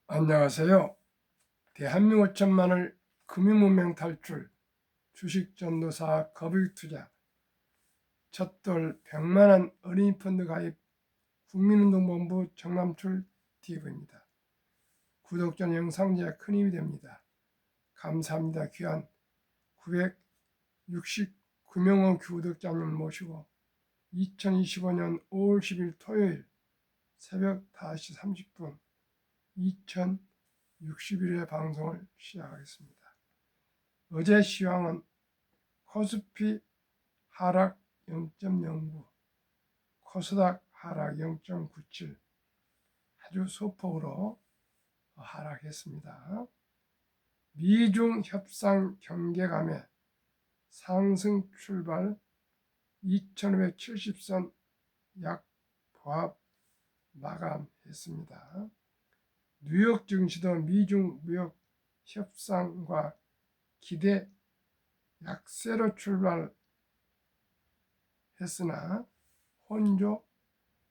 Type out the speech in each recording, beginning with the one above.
안녕하세요. 대한민국 천만을 금융문명 탈출, 주식전도사 거북이투자, 첫돌 100만원 어린이 펀드 가입, 국민운동본부 정남출 TV입니다. 구독전 영상제 큰 힘이 됩니다. 감사합니다. 귀한 969명의 구독자님 모시고 2025년 5월 10일 토요일 새벽 5시 30분 2061회 방송을 시작하겠습니다. 어제 시황은 코스피 하락 0.09, 코스닥 하락 0.97, 아주 소폭으로 하락했습니다. 미중 협상 경계감에 상승 출발 2570선 약 보합 마감했습니다. 뉴욕 증시도 미중 무역 협상과 기대 약세로 출발했으나 혼조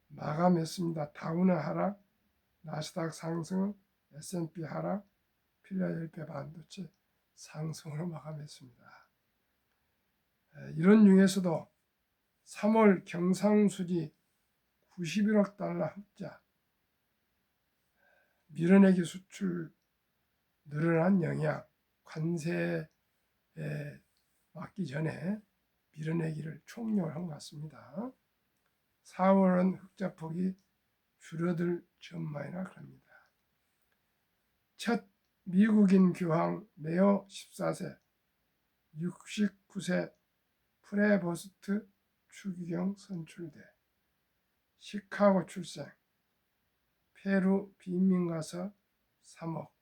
마감했습니다. 다우는 하락, 나스닥 상승, S&P 하락, 필라델피아 반도체 상승으로 마감했습니다. 이런 중에서도 3월 경상수지 91억 달러 흑자, 밀어내기 수출 늘어난 영향, 관세에 맞기 전에 밀어내기를 총력한 것 같습니다. 4월은 흑자폭이 줄어들 전망이라 그럽니다. 첫 미국인 교황 레오 14세, 69세 프레보스트 추기경 선출대, 시카고 출생, 페루 빈민가서 3억,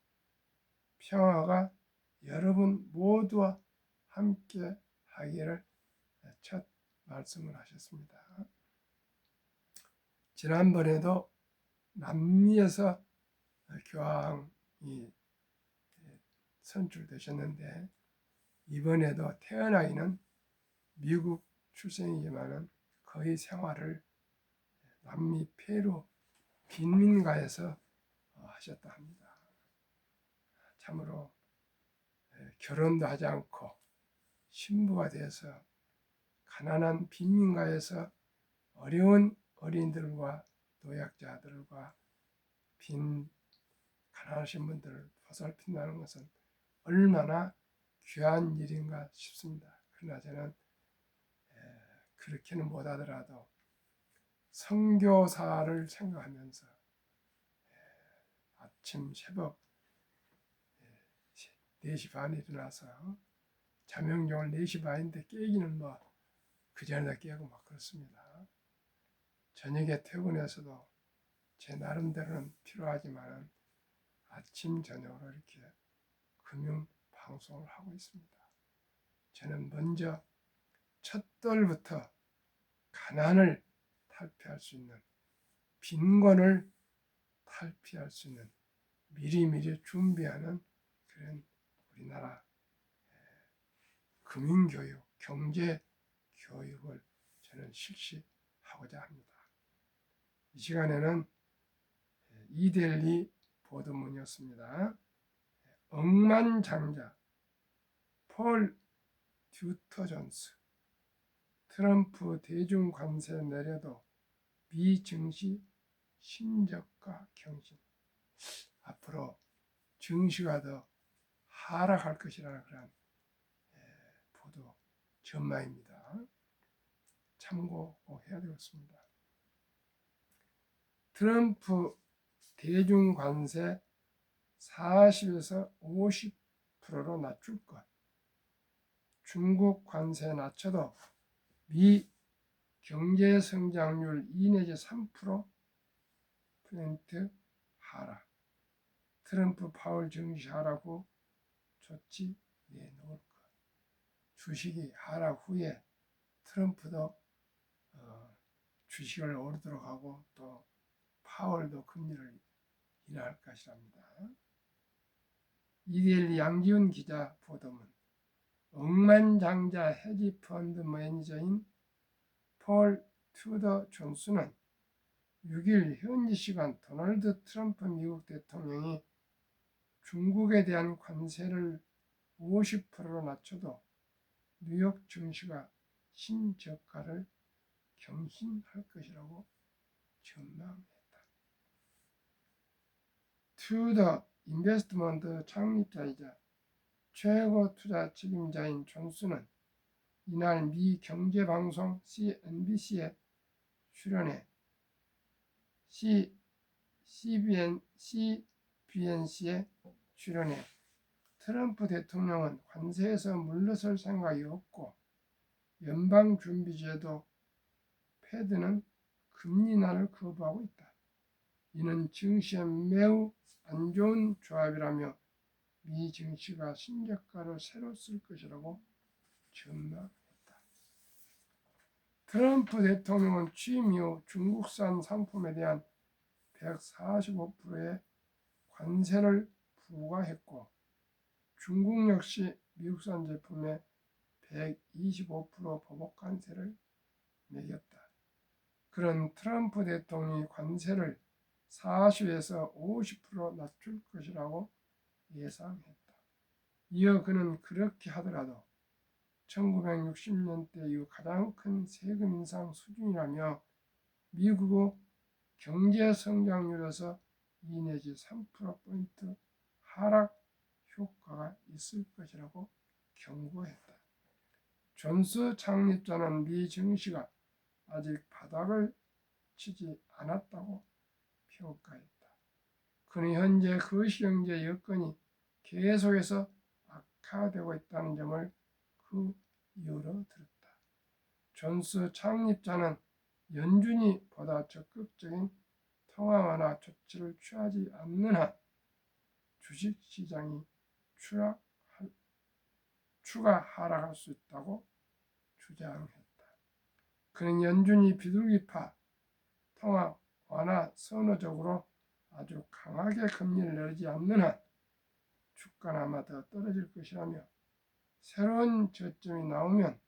평화가 여러분 모두와 함께 하기를 첫 말씀을 하셨습니다. 지난번에도 남미에서 교황이 선출되셨는데 이번에도 태어나기는 미국 출생이지만 거의 생활을 남미 페루 빈민가에서 하셨다 합니다. 참으로 결혼도 하지 않고 신부가 돼서 가난한 빈민가에서 어려운 어린이들과 노약자들과 가난하신 분들을 보살핀다는 것은 얼마나 귀한 일인가 싶습니다. 그러나 저는 그렇게는 못하더라도 선교사를 생각하면서 아침 새벽 4시 반에 일어나서 자명종을 4시 반인데 깨기는 그 전에 깨고 막 그렇습니다. 저녁에 퇴근해서도 제 나름대로는 필요하지만 아침 저녁으로 이렇게 금융 방송을 하고 있습니다. 저는 먼저 첫돌부터 가난을 탈피할 수 있는, 빈곤을 탈피할 수 있는 미리미리 준비하는 그런 우리나라 금융교육, 경제교육을 저는 실시하고자 합니다. 이 시간에는 이데일리 보도문이었습니다. 억만장자 폴 듀터 존스, 트럼프 대중 관세 내려도 미 증시 신저가 경신, 앞으로 증시가 더 하락할 것이라는 그런 보도 전망입니다. 참고 꼭 해야 되겠습니다. 트럼프 대중 관세 40에서 50%로 낮출 것, 중국 관세 낮춰도 미 경제 성장률 2 내지 3% 하락, 트럼프 파월 증시 하락 후 조치 내놓을 것, 주식이 하락 후에 트럼프도 주식을 오르도록 하고 또 파월도 금리를 인하할 것이랍니다. 이데일리 양지훈 기자 보도문, 억만장자 헤지펀드 매니저인 폴 튜더 존스는 6일 현지 시간 도널드 트럼프 미국 대통령이 중국에 대한 관세를 50%로 낮춰도 뉴욕 증시가 신저가를 경신할 것이라고 전망했다. 투더 인베스트먼트 창립자이자 최고 투자 책임자인 존스는 이날 미 경제방송 CNBC에 출연해 CBNC에 출연해 트럼프 대통령은 관세에서 물러설 생각이 없고 연방준비제도 패드는 금리 인하를 거부하고 있다. 이는 증시에 매우 안 좋은 조합이라며 미 증시가 신저가를 새로 쓸 것이라고 전망했다. 트럼프 대통령은 취임 이후 중국산 상품에 대한 145%의 관세를 부과했고 중국 역시 미국산 제품에 125% 보복 관세를 매겼다. 그런 트럼프 대통령이 관세를 40에서 50% 낮출 것이라고 예상했다. 이어 그는 그렇게 하더라도 1960년대 이후 가장 큰 세금 인상 수준이라며 미국의 경제 성장률에서 2 내지 3%포인트 하락 효과가 있을 것이라고 경고했다. 존스 창립자는 미 증시가 아직 바닥을 치지 않았다고 평가했다. 그는 현재 거시경제 여건이 계속해서 악화되고 있다는 점을 그 이유로 들었다. 존스 창립자는 연준이 보다 적극적인 통화 완화 조치를 취하지 않는 한 주식시장이 추가 하락할 수 있다고 주장했다. 그는 연준이 비둘기파 통화 완화 선호적으로 아주 강하게 금리를 내리지 않는 한 주가는 아마 더 떨어질 것이라며 새로운 저점이 나오면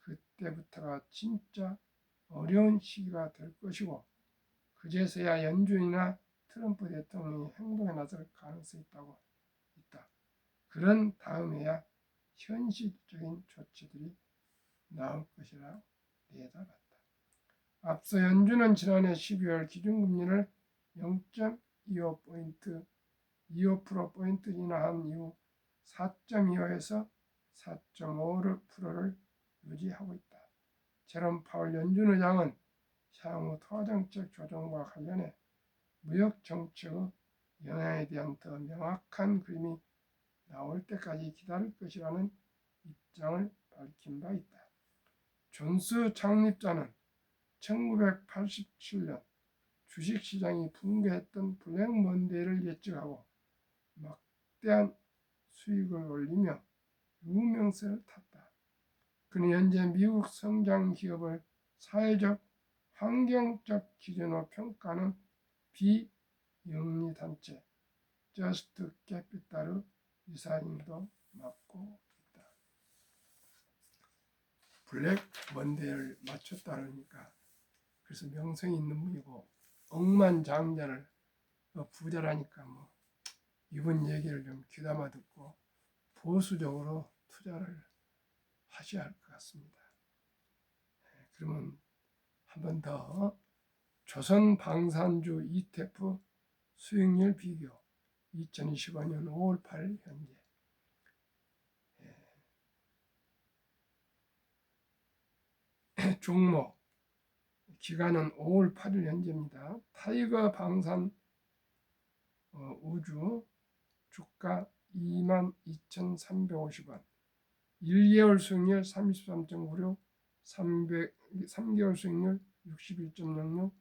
그때부터가 진짜 어려운 시기가 될 것이고 그제서야 연준이나 트럼프 대통령이 행동에 나설 가능성이 있다. 그런 다음에야 현실적인 조치들이 나올 것이라 내다봤다. 앞서 연준은 지난해 12월 기준금리를 0.25% 인하한 이후 4.25에서 4.5%를 유지하고 있다. 제롬 파월 연준 의장은 향후 통화정책 조정과 관련해 무역정책의 영향에 대한 더 명확한 그림이 나올 때까지 기다릴 것이라는 입장을 밝힌 바 있다. 존스 창립자는 1987년 주식시장이 붕괴했던 블랙 먼데이를 예측하고 막대한 수익을 올리며 유명세를 탔다. 그는 현재 미국 성장 기업을 사회적, 환경적 기준으로 평가하는 비영리 단체 저스트 캐피탈의 이사님도 맡고 있다. 블랙 먼데이를 맞췄다 그러니까 그래서 명성이 있는 분이고 억만장자를 부자라니까 뭐 이분 얘기를 좀 귀담아 듣고 보수적으로 투자를 하셔야 할 것 같습니다. 그러면 한 번 더 조선 방산주 ETF 수익률 비교 2025년 5월 8일 현재 종목 기간은 5월 8일 현재입니다. 타이거 방산 우주 주가 22,350원 1개월 수익률 33.96 3개월 수익률 61.06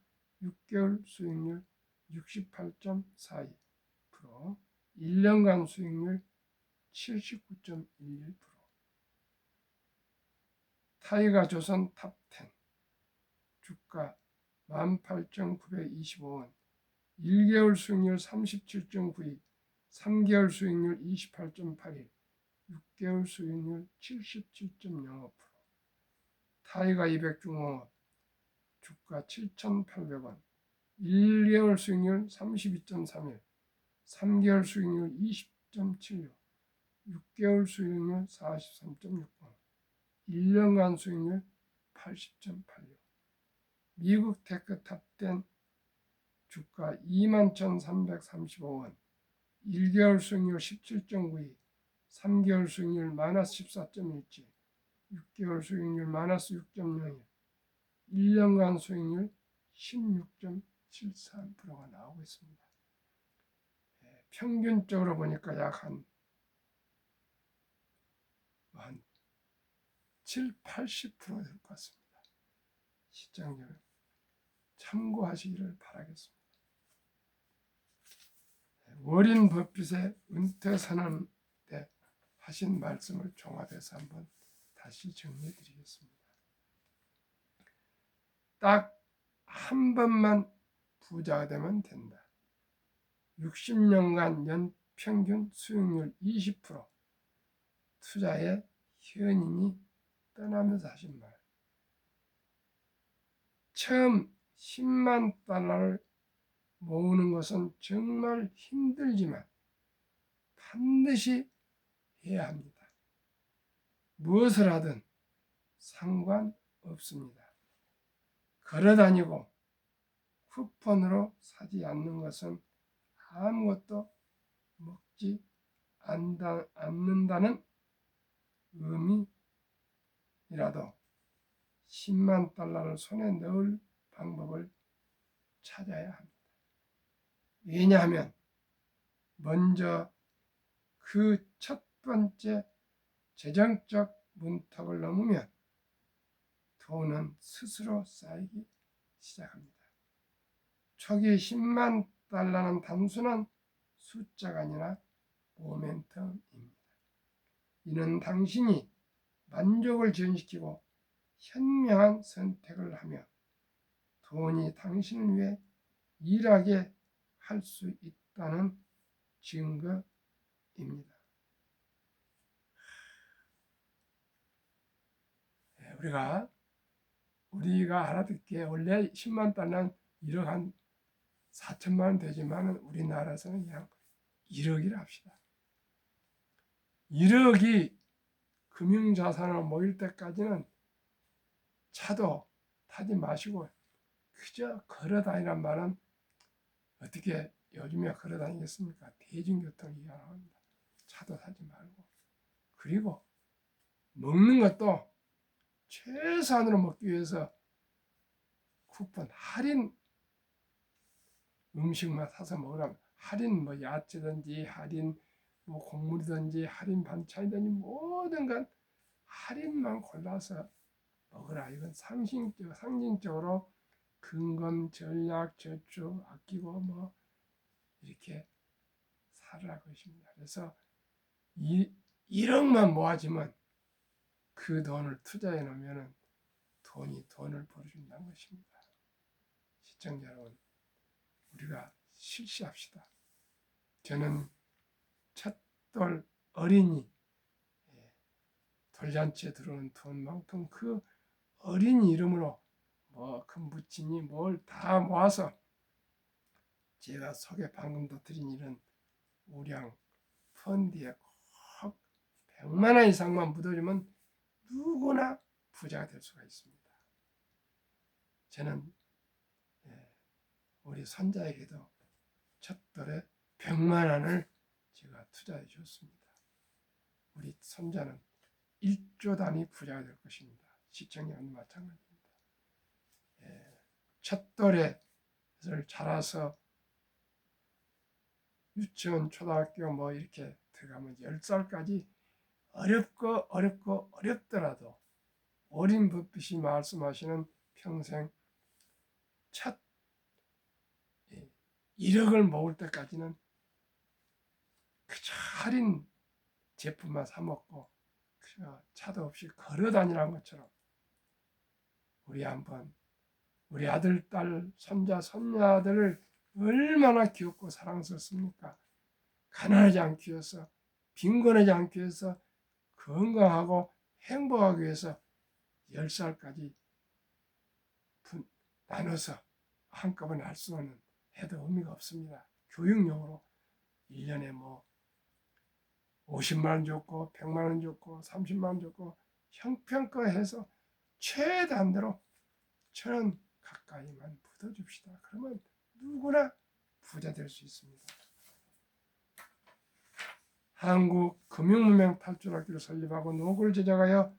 6개월 수익률 68.42% 1년간 수익률 79.11% 타이가 조선 탑10 주가 18,925원 1개월 수익률 37.92 3개월 수익률 28.81 6개월 수익률 77.05% 타이가 200 중공업 주가 7,800원 1개월 수익률 32.31 3개월 수익률 20.76, 6개월 수익률 43.60, 1년간 수익률 80.86. 미국 테크 탑10 주가 21,335원, 1개월 수익률 17.92, 3개월 수익률 마이너스 14.17, 6개월 수익률 마이너스 6.01, 1년간 수익률 16.73%가 나오고 있습니다. 평균적으로 보니까 약 한 7, 80% 될 것 같습니다. 시장률 참고하시기를 바라겠습니다. 워린 버핏의 은퇴 선언 때 하신 말씀을 종합해서 한번 다시 정리해 드리겠습니다. 딱 한 번만 부자가 되면 된다. 60년간 연평균 수익률 20%, 투자에 현인이 떠나면서 하신 말. 처음 10만 달러를 모으는 것은 정말 힘들지만 반드시 해야 합니다. 무엇을 하든 상관없습니다. 걸어다니고 쿠폰으로 사지 않는 것은 아무것도 먹지 않는다는 의미이라도 10만 달러를 손에 넣을 방법을 찾아야 합니다. 왜냐하면 먼저 그 첫 번째 재정적 문턱을 넘으면 돈은 스스로 쌓이기 시작합니다. 초기 10만 달러는 단순한 숫자가 아니라 모멘텀입니다. 이는 당신이 만족을 지연시키고 현명한 선택을 하며 돈이 당신을 위해 일하게 할 수 있다는 증거입니다. 우리가 알아듣기에 원래 10만 달러는 1억 한 4천만 원 되지만 우리나라에서는 그냥 1억이라 합시다. 1억이 금융자산으로 모일 때까지는 차도 타지 마시고 그저 걸어다니란 말은 어떻게 요즘에 걸어다니겠습니까? 대중교통 이용합니다. 차도 타지 말고. 그리고 먹는 것도 최소한으로 먹기 위해서 쿠폰 할인 음식만 사서 먹으라면 할인 뭐 야채든지 할인 뭐 곡물이든지 할인 반찬이든지 모든 건 할인만 골라서 먹으라. 이건 상징적으로 근검, 전략, 저축, 아끼고 뭐 이렇게 살으라고 하십니다. 그래서 1억만 모아지면 그 돈을 투자해 놓으면 돈이 돈을 벌어준다는 것입니다. 시청자 여러분, 우리가 실시합시다. 저는 첫돌 어린이 돌잔치에 들어오는 돈만큼 그 어린이 이름으로 뭐 금부치니 뭘 다 모아서 제가 소개 방금도 드린 이런 우량 펀드에 꼭 100만 원 이상만 묻어주면 누구나 부자가 될 수가 있습니다. 저는 우리 손자에게도 첫돌에 100만 원을 제가 투자해 줬습니다. 우리 손자는 1조 단위 부자가 될 것입니다. 시청자는 마찬가지입니다. 첫돌에 자라서 유치원, 초등학교 뭐 이렇게 들어가면 10살까지 어렵더라도 워린 버핏이 말씀하시는 평생 첫 1억을 모을 때까지는 그저 할인 제품만 사 먹고 그저 차도 없이 걸어 다니라는 것처럼 우리 아들, 딸, 손자, 손녀들을 얼마나 귀엽고 사랑스럽습니까? 가난하지 않기 위해서, 빈곤하지 않기 위해서, 건강하고 행복하기 위해서 10살까지 나눠서 한꺼번에 할 수는 해도 의미가 없습니다. 교육용으로 1년에 뭐 50만 원 줬고 100만 원 줬고 30만 원 줬고 형편껏 해서 최단대로 1,000원 가까이만 묻어줍시다. 그러면 누구나 부자 될 수 있습니다. 한국 금융문명 탈출학교를 설립하고 노고를 제작하여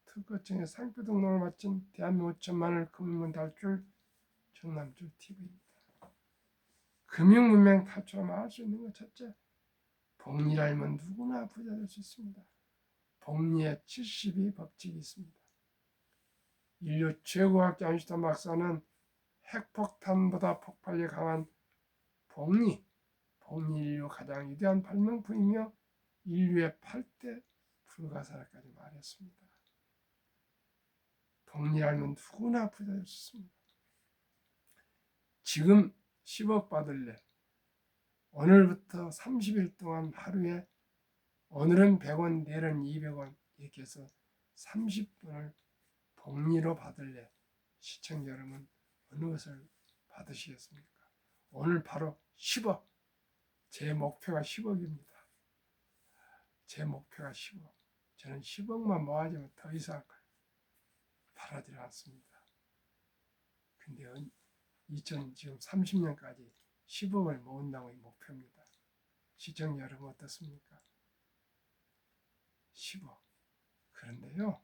특허청에 상표 등록을 마친 대한민국 5천만을 금융문 탈출 전남주 TV입니다. 금융문명 탈출하면 할 수 있는 것 첫째, 복리를 알면 누구나 부자 될 수 있습니다. 복리의 72 법칙이 있습니다. 인류 최고학자 아인슈타인 박사는 핵폭탄보다 폭발력이 강한 복리 인류 가장 위대한 발명품이며 인류의 8대 불가사리까지 말했습니다. 복리를 알면 누구나 부자 될 수 있습니다. 지금 10억 받을래? 오늘부터 30일 동안 하루에 오늘은 100원, 내일은 200원 이렇게 해서 30분을 복리로 받을래? 시청자 여러분 어느 것을 받으시겠습니까? 오늘 바로 10억. 제 목표가 10억입니다. 제 목표가 10억. 저는 10억만 모아지면 더 이상 바라지 않습니다. 근데 지금 30년까지 10억을 모은다고 이 목표입니다. 시청자 여러분 어떻습니까? 10억. 그런데요.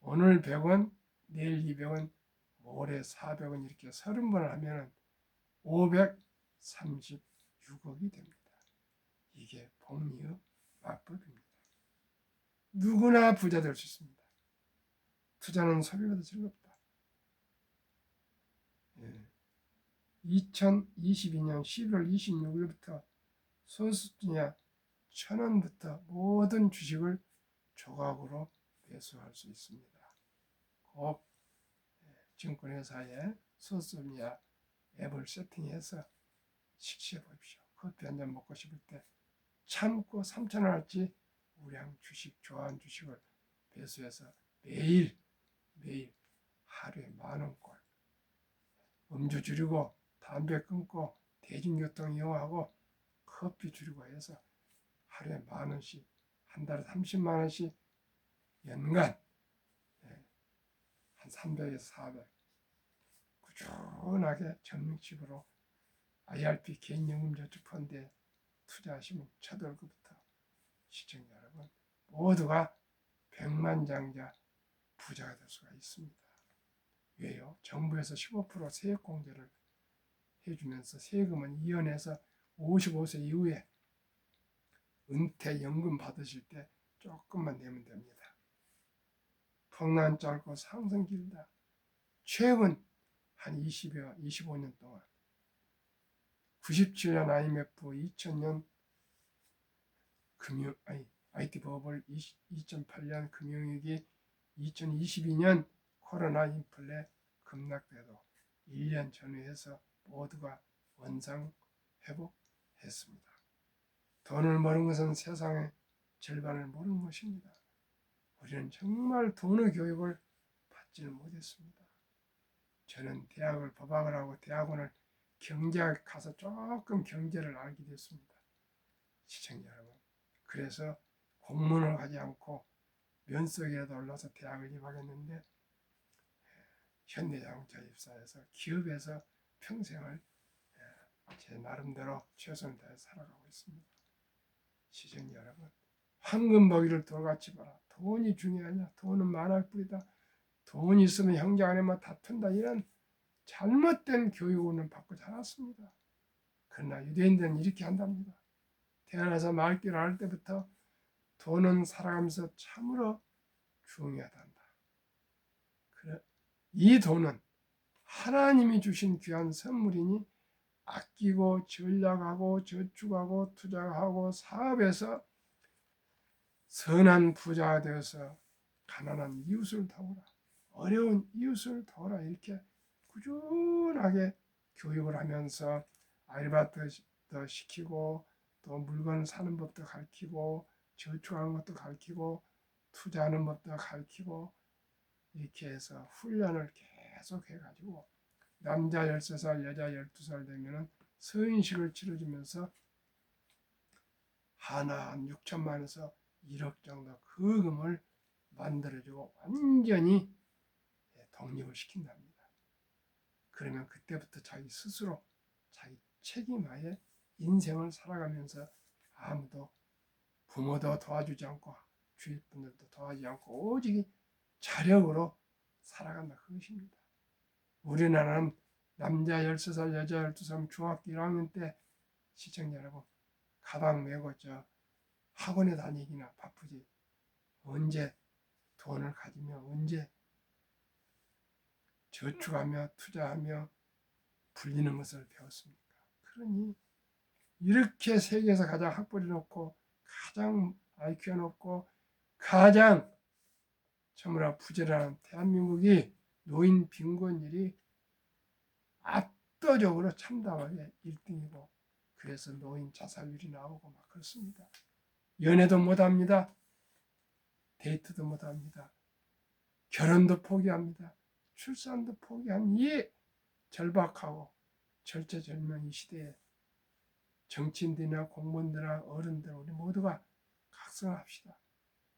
오늘 100원, 내일 200원, 모레 400원 이렇게 30번을 하면 536억이 됩니다. 이게 복리의 맞법입니다. 누구나 부자 될 수 있습니다. 투자는 소비보다 즐겁다. 2022년 11월 26일부터 소수주냐 1,000원부터 모든 주식을 조각으로 매수할 수 있습니다. 꼭 증권회사에 소수주냐 앱을 세팅해서 식시해 보십시오. 커피 한 잔 먹고 싶을 때 참고 3,000원어치 우량 주식, 좋아하는 주식을 매수해서 매일 하루에 10,000원꼴 음주 줄이고 담배 끊고 대중교통 이용하고 커피 줄이고 해서 하루에 10,000원씩 한 달에 30만 원씩 연간 한 300에서 400 꾸준하게 적립식으로 IRP 개인연금저축펀드에 투자하시면 첫 월급부터 시청자 여러분 모두가 백만장자 부자가 될 수가 있습니다. 왜요? 정부에서 15% 세액공제를 해주면서 세금은 이연해서 55세 이후에 은퇴연금 받으실 때 조금만 내면 됩니다. 풍란 짧고 상승 길다. 최근 한 25년 동안 97년 IMF, 2000년 IT 버블, 2008년 금융위기, 2022년 코로나 인플레 급락돼도 1년 전후에서 모두가 원상 회복했습니다. 돈을 모르는 것은 세상의 절반을 모르는 것입니다. 우리는 정말 돈의 교육을 받지는 못했습니다. 저는 대학을 법학을 하고 대학원을 경제학 가서 조금 경제를 알게 됐습니다. 시청자 여러분. 그래서 공문을 하지 않고 면접이라도 올라서 대학을 입학했는데 현대자동차 입사해서 기업에서 평생을 제 나름대로 최선을 다해 살아가고 있습니다. 시청자 여러분. 황금버기를 돌같이 봐라. 돈이 중요하냐? 돈은 만할 뿐이다. 돈이 있으면 형제 안에만 다툰다. 이런 잘못된 교육을 받고 자랐습니다. 그러나 유대인들은 이렇게 한답니다. 태어나서 말귀를 알 때부터 돈은 살아가면서 참으로 중요하단다. 그래, 이 돈은 하나님이 주신 귀한 선물이니 아끼고 전략하고 저축하고 투자하고 사업해서 선한 부자가 되어서 가난한 이웃을 도우라. 어려운 이웃을 도우라. 이렇게 꾸준하게 교육을 하면서 알바도 시키고 또 물건 사는 법도 가르치고 저축하는 것도 가르치고 투자하는 법도 가르치고 이렇게 해서 훈련을 계속 해가지고 남자 13살 여자 12살 되면 서인식을 치러주면서 하나 한 6천만 원에서 1억 정도 그 금을 만들어주고 완전히 독립을 시킨답니다. 그러면 그때부터 자기 스스로 자기 책임하에 인생을 살아가면서 아무도 부모도 도와주지 않고 주위 분들도 도와주지 않고 오직 자력으로 살아간다 그것입니다. 우리나라는 남자 13살 여자 12살 중학교 1학년 때 시청자 여러분 가방 메고 저 학원에 다니기나 바쁘지 언제 돈을 가지며 언제 저축하며 투자하며 불리는 것을 배웠습니까? 그러니 이렇게 세계에서 가장 학벌이 높고 가장 IQ가 높고 가장 정말 부지런한 대한민국이 노인 빈곤율이 압도적으로 참담하게 1등이고 그래서 노인 자살률이 나오고 막 그렇습니다. 연애도 못합니다. 데이트도 못합니다. 결혼도 포기합니다. 출산도 포기한 이 절박하고 절체절명의 시대에 정치인들이나 공무원들이나 어른들 우리 모두가 각성합시다.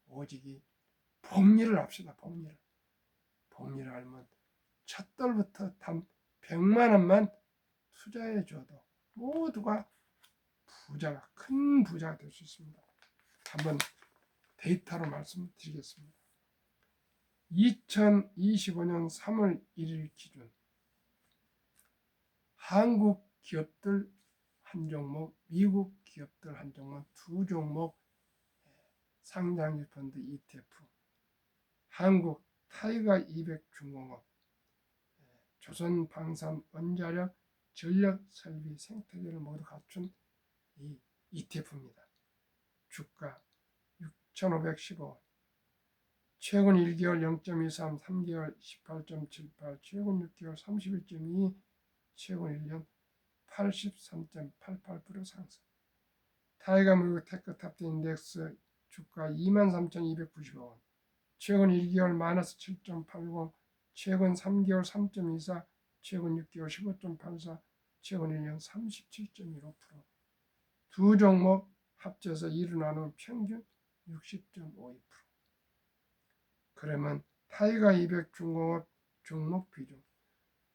오직이 복리를 합시다. 복리를 하면 첫돌부터 단 100만 원만 투자해 줘도 모두가 부자가 큰 부자가 될 수 있습니다. 한번 데이터로 말씀드리겠습니다. 2025년 3월 1일 기준 한국 기업들 한 종목, 미국 기업들 한 종목, 두 종목 상장일 펀드 ETF, 한국 타이거 200 중공업, 조선 방산 원자력 전력 설비 생태계를 모두 갖춘 이 ETF입니다. 주가 6,515원, 최근 1개월 0.23, 3개월 18.78, 최근 6개월 31.2, 최근 1년 83.88% 상승. 타이거 미국 테크탑10 인덱스 주가 23,295원, 최근 1개월 마이너스 7.80, 최근 3개월 3.24, 최근 6개월 15.84, 최근 1년 37.15%. 두 종목 합쳐서 2로 나누면 평균 60.52%. 그러면 타이거 200 중공업 종목 비중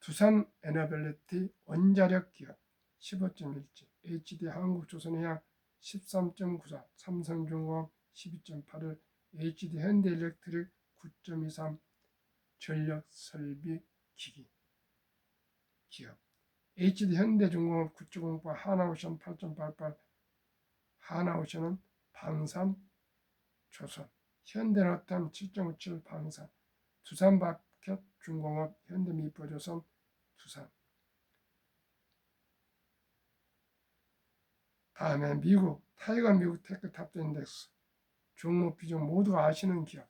두산 에너빌리티 원자력 기업 15.17, HD 한국조선해양 13.94, 삼성중공업 12.81, HD 현대일렉트릭 9.23, 전력설비 기기 기업, HD 현대중공업 9.08, 하나오션 8.88, 하나오션은 방산 조선, 현대로템 7.57 방산, 두산바켓 중공업, 현대미포조선, 두산. 다음에 미국, 타이거 미국 테크탑10 인덱스 종목 비중 모두가 아시는 기업,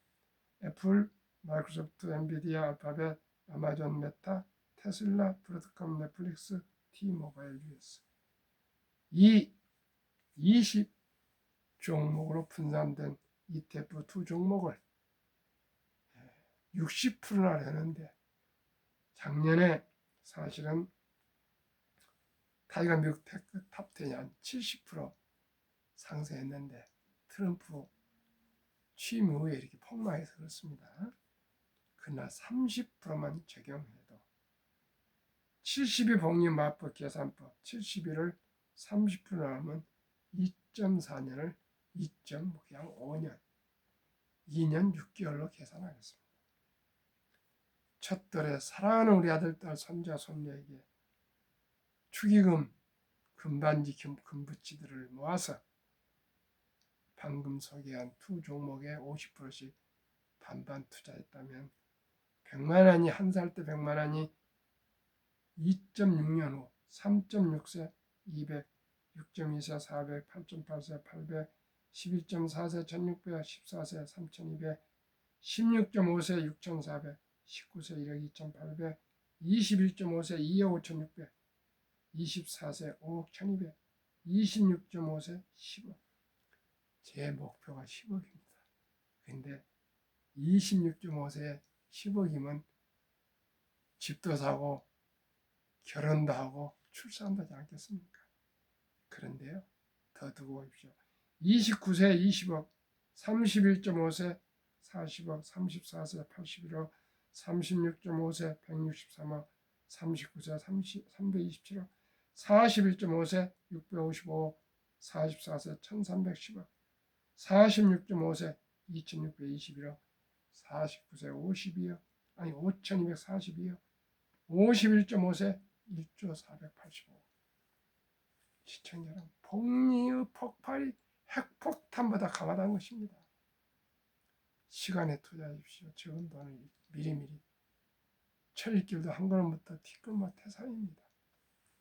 애플, 마이크로소프트, 엔비디아, 알파벳, 아마존, 메타, 테슬라, 브로드컴, 넷플릭스, T모바일, US. 이 20 종목으로 분산된 ETF 두 종목을 60%나 되는데 작년에 사실은 타이거 미국 테크 탑10이 한 70% 상승했는데 트럼프 취임 후에 이렇게 폭락해서 그렇습니다. 그러나 30%만 적용해도 72 복리마법 계산법 71을 30% 하면 2.4년을 2.5년 2년 6개월로 계산하겠습니다. 첫돌에 사랑하는 우리 아들, 딸, 손자, 손녀에게 축의금, 금반지, 금부치들을 모아서 방금 소개한 두 종목에 50%씩 반반 투자했다면 100만 원이 한 살 때 100만 원이 2.6년 후 3.6세 200, 6.24 400, 8.8세 800, 11.4세 1600, 14세 3200, 16.5세 6400, 19세 1억 2800, 21.5세 2억 5600, 24세 5억 1200, 26.5세 10억. 제 목표가 10억입니다. 근데 26.5세 10억이면 집도 사고 결혼도 하고 출산도 하지 않겠습니까? 그런데요, 더 두고 보십시오. 29세 20억, 31.5세 40억, 34세 81억, 36.5세 163억, 39세 327억, 41.5세 655억, 44세 1310억, 46.5세 2621억, 49세 52억, 아니 5242억, 51.5세 1조 485억. 시청자 여러분, 복리의 폭발이 핵폭탄보다 강하다는 것입니다. 시간에 투자하십시오. 적은 돈을 미리미리. 철길도 한 걸음부터 티끌모 태산입니다.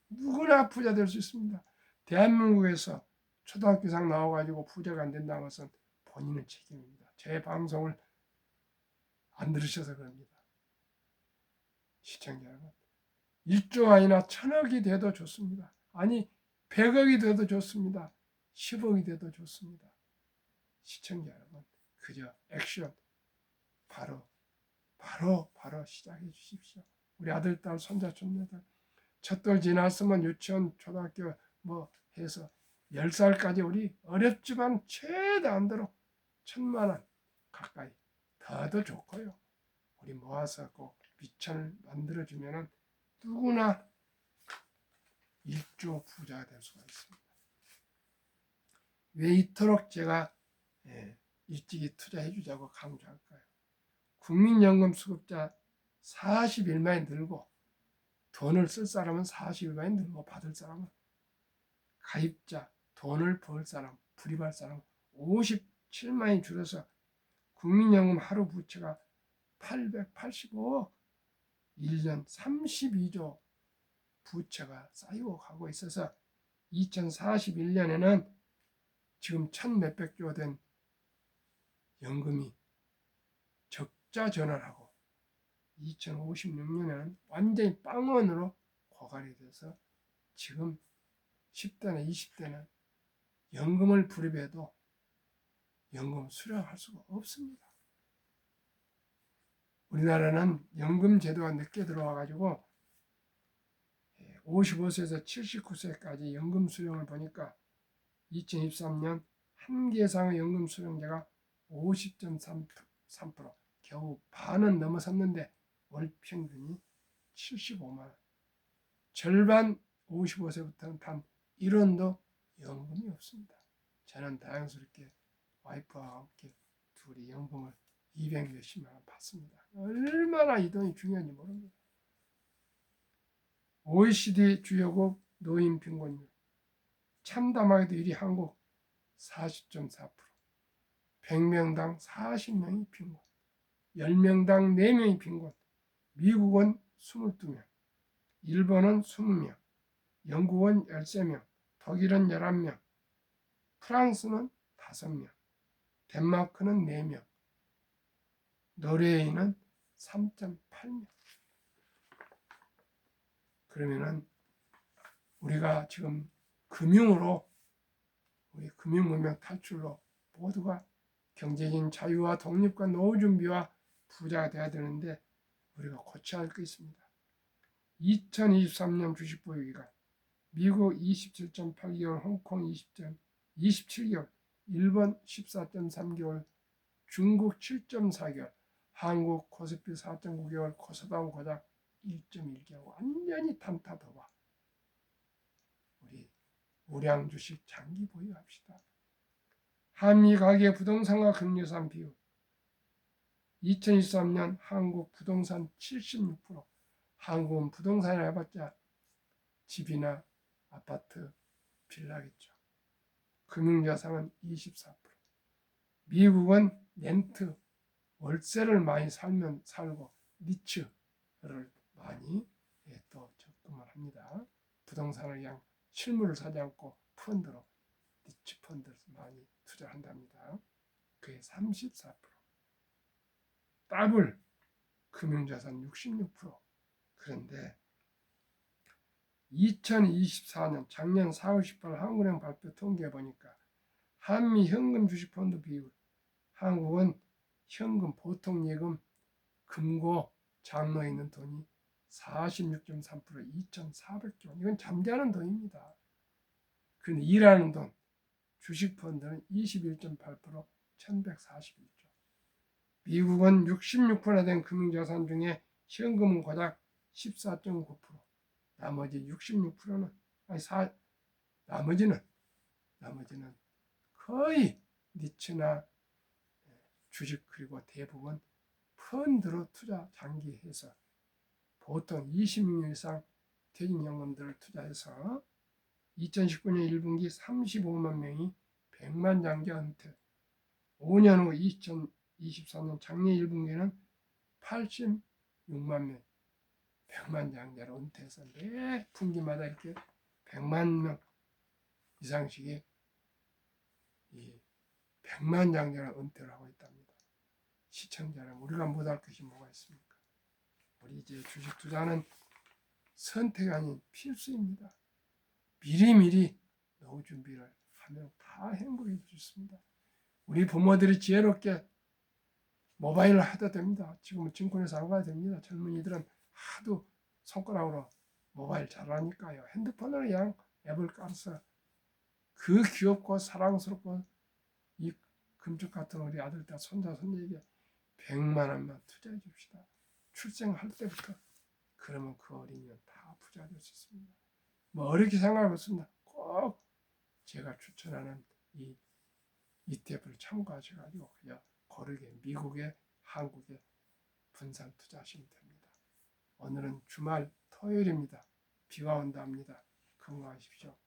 누구나 부자 될 수 있습니다. 대한민국에서 초등학교 이상 나와가지고 부자가 안 된다는 것은 본인의 책임입니다. 제 방송을 안 들으셔서 그럽니다. 시청자 여러분, 1조 원이나 1000억이 돼도 좋습니다. 아니 100억이 돼도 좋습니다. 10억이 돼도 좋습니다. 시청자 여러분, 그저 액션 바로 시작해 주십시오. 우리 아들, 딸, 손자, 손녀들 첫돌 지났으면 유치원, 초등학교 뭐 해서 10살까지 우리 어렵지만 최대한대로 1000만 원 가까이 더도 좋고요. 우리 모아서 꼭 미천을 만들어주면 누구나 1조 부자가 될 수가 있습니다. 왜 이토록 제가 일찍이 투자해 주자고 강조할까요? 국민연금 수급자 41만이 늘고 돈을 쓸 사람은 41만이 늘고 받을 사람은 가입자, 돈을 벌 사람, 불입할 사람 57만이 줄어서 국민연금 하루 부채가 885억, 1년 32조 부채가 쌓이고 가고 있어서 2041년에는 지금 1000몇백조 된 연금이 적자 전환하고 2056년에는 완전히 빵원으로 고갈이 돼서 지금 10대나 20대는 연금을 불입해도 연금 수령할 수가 없습니다. 우리나라는 연금 제도가 늦게 들어와가지고 55세에서 79세까지 연금 수령을 보니까 2023년 한 개 이상의 연금 수령자가 50.3%, 겨우 반은 넘어섰는데 월 평균이 75만 원. 절반 55세부터는 단 1원도 연금이 없습니다. 저는 다행스럽게 와이프와 함께 둘이 연금을 200몇십만 원 받습니다. 얼마나 이 돈이 중요한지 모릅니다. OECD 주요국 노인 빈곤율 참담하게도 1위 한국 40.4%, 100명당 40명이 빈곤, 10명당 4명이 빈곤, 미국은 22명, 일본은 20명, 영국은 13명, 독일은 11명, 프랑스는 5명, 덴마크는 4명, 노르웨이는 3.8명. 그러면은 우리가 지금 금융으로 우리 금융문명 탈출로 모두가 경제적인 자유와 독립과 노후 준비와 부자가 돼야 되는데 우리가 고쳐야 할 게 있습니다. 2023년 주식 보유기간 미국 27.8개월, 홍콩 27개월, 일본 14.3개월, 중국 7.4개월, 한국 코스피 4.9개월, 코스닥 고작 1.1개월. 완전히 탄타더와 우리 우량 주식 장기 보유합시다. 한미 가계 부동산과 금융산 비율 2023년 한국 부동산 76%, 한국은 부동산을 해봤자 집이나 아파트, 빌라겠죠. 금융자산은 24%, 미국은 렌트, 월세를 많이 살고 리츠를 많이 또 접근을 합니다. 부동산을 그냥 실물을 사지 않고 펀드로 리츠 펀드를 많이 투자한답니다. 그게 34%. 더블 금융자산 66%. 그런데 2024년 작년 4월 18일 한국은행 발표 통계해 보니까 한미 현금 주식펀드 비율, 한국은 현금 보통 예금 금고 장로에 있는 돈이 46.3%, 2,400조 원. 이건 잠자는 돈입니다. 그런데 일하는 돈, 주식펀드는 21.8%, 1141조. 미국은 66%나 된 금융자산 중에 현금은 고작 14.9%, 나머지 66%는 나머지는 거의 니츠나 주식 그리고 대부분 펀드로 투자 장기해서 보통 20년 이상 퇴직연금들을 투자해서 2019년 1분기 35만 명이 100만 장기 은퇴, 5년 후 2024년 작년 1분기에는 86만 명 100만 장자로 은퇴해서 매 분기마다 이렇게 100만 명 이상씩이 이 100만 장자로 은퇴를 하고 있답니다. 시청자는 우리가 못할 것이 뭐가 있습니까? 우리 이제 주식 투자는 선택이 아닌 필수입니다. 미리미리 노후 준비를 하면 다 행복해질 수 있습니다. 우리 부모들이 지혜롭게 모바일을 하도 됩니다. 지금은 증권에서 안 가야 됩니다. 젊은이들은 하도 손가락으로 모바일 잘하니까요. 핸드폰으로 그냥 앱을 깔아서 그 귀엽고 사랑스럽고 이 금쪽 같은 우리 아들딸 손자 손녀에게 100만 원만 투자해 줍시다. 출생할 때부터. 그러면 그 어린이는 다 부자 될 수 있습니다. 뭐 어렵게 생각하고 있습니다. 꼭 제가 추천하는 이 ETF를 참고하셔가지고 그냥 고르게 미국에 한국에 분산 투자하시면 됩니다. 오늘은 주말 토요일입니다. 비가 온다 합니다. 건강하십시오.